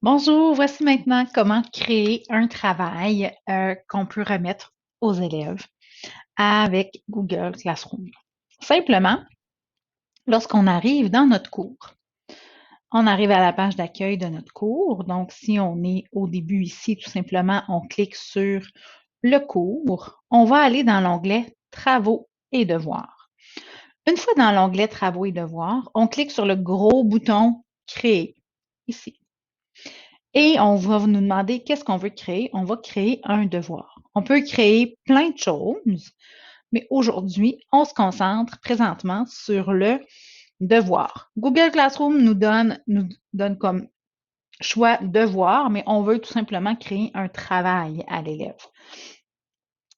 Bonjour, voici maintenant comment créer un travail qu'on peut remettre aux élèves avec Google Classroom. Simplement, lorsqu'on arrive dans notre cours, on arrive à la page d'accueil de notre cours. Donc, si on est au début ici, tout simplement, on clique sur le cours. On va aller dans l'onglet Travaux et devoirs. Une fois dans l'onglet Travaux et devoirs, on clique sur le gros bouton Créer ici. Et on va nous demander qu'est-ce qu'on veut créer. On va créer un devoir. On peut créer plein de choses, mais aujourd'hui, on se concentre présentement sur le devoir. Google Classroom nous donne comme choix devoir, mais on veut tout simplement créer un travail à l'élève.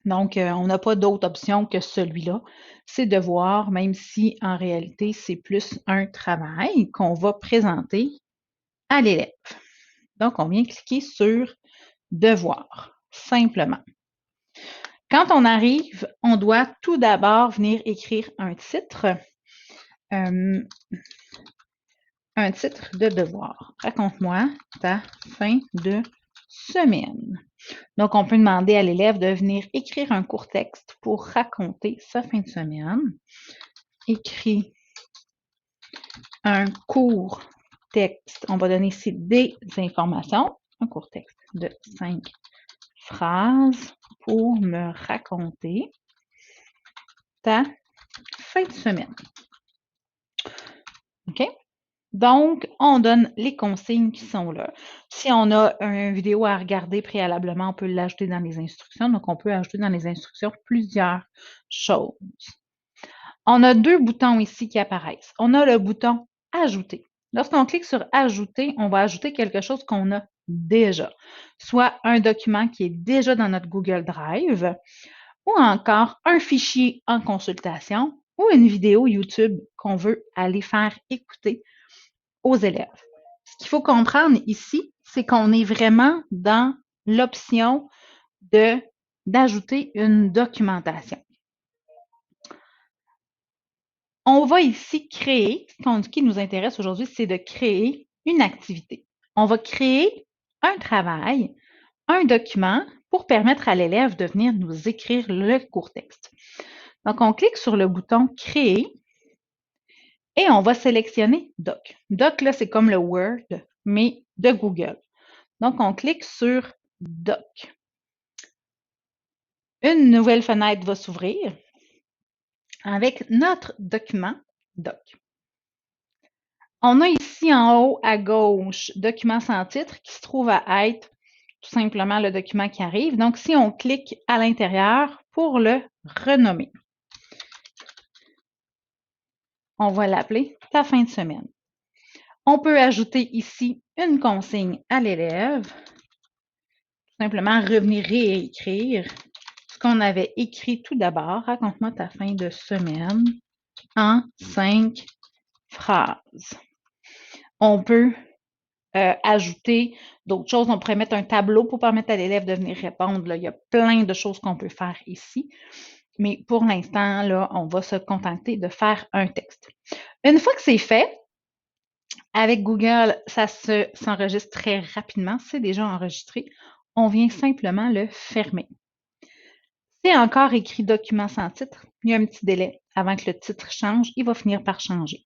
Donc, on n'a pas d'autre option que celui-là. C'est devoir, même si en réalité, c'est plus un travail qu'on va présenter à l'élève. Donc, on vient cliquer sur devoir, simplement. Quand on arrive, on doit tout d'abord venir écrire euh, un titre de devoir. Raconte-moi ta fin de semaine. Donc, on peut demander à l'élève de venir écrire un court texte pour raconter sa fin de semaine. Écris un court texte. On va donner ici des informations. Un court texte de 5 phrases pour me raconter ta fin de semaine. OK? Donc, on donne les consignes qui sont là. Si on a une vidéo à regarder préalablement, on peut l'ajouter dans les instructions. Donc, on peut ajouter dans les instructions plusieurs choses. On a deux boutons ici qui apparaissent. On a le bouton Ajouter. Lorsqu'on clique sur Ajouter, on va ajouter quelque chose qu'on a déjà, soit un document qui est déjà dans notre Google Drive, ou encore un fichier en consultation ou une vidéo YouTube qu'on veut aller faire écouter aux élèves. Ce qu'il faut comprendre ici, c'est qu'on est vraiment dans l'option d'ajouter une documentation. On va ici créer, ce qui nous intéresse aujourd'hui, c'est de créer une activité. On va créer un travail, un document pour permettre à l'élève de venir nous écrire le court texte. Donc, on clique sur le bouton Créer et on va sélectionner Doc. Doc, là, c'est comme le Word, mais de Google. Donc, on clique sur Doc. Une nouvelle fenêtre va s'ouvrir avec notre document Doc. On a ici en haut à gauche Document sans titre qui se trouve à être tout simplement le document qui arrive. Donc, si on clique à l'intérieur pour le renommer, on va l'appeler ta fin de semaine. On peut ajouter ici une consigne à l'élève, tout simplement revenir réécrire ce qu'on avait écrit tout d'abord. Raconte-moi ta fin de semaine en 5 phrases. On peut ajouter d'autres choses. On pourrait mettre un tableau pour permettre à l'élève de venir répondre. Là. Il y a plein de choses qu'on peut faire ici. Mais pour l'instant, là, on va se contenter de faire un texte. Une fois que c'est fait, avec Google, ça s'enregistre très rapidement. C'est déjà enregistré. On vient simplement le fermer. C'est encore écrit document sans titre. Il y a un petit délai avant que le titre change. Il va finir par changer.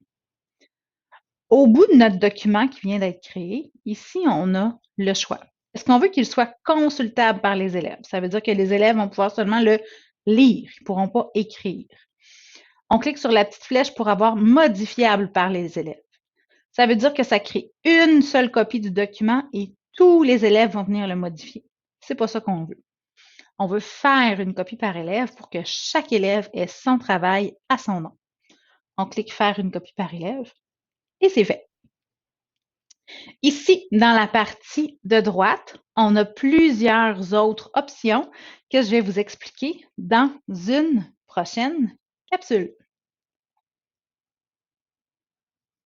Au bout de notre document qui vient d'être créé, ici, on a le choix. Est-ce qu'on veut qu'il soit consultable par les élèves? Ça veut dire que les élèves vont pouvoir seulement le lire. Ils ne pourront pas écrire. On clique sur la petite flèche pour avoir modifiable par les élèves. Ça veut dire que ça crée une seule copie du document et tous les élèves vont venir le modifier. C'est pas ça qu'on veut. On veut faire une copie par élève pour que chaque élève ait son travail à son nom. On clique faire une copie par élève et c'est fait. Ici, dans la partie de droite, on a plusieurs autres options que je vais vous expliquer dans une prochaine capsule.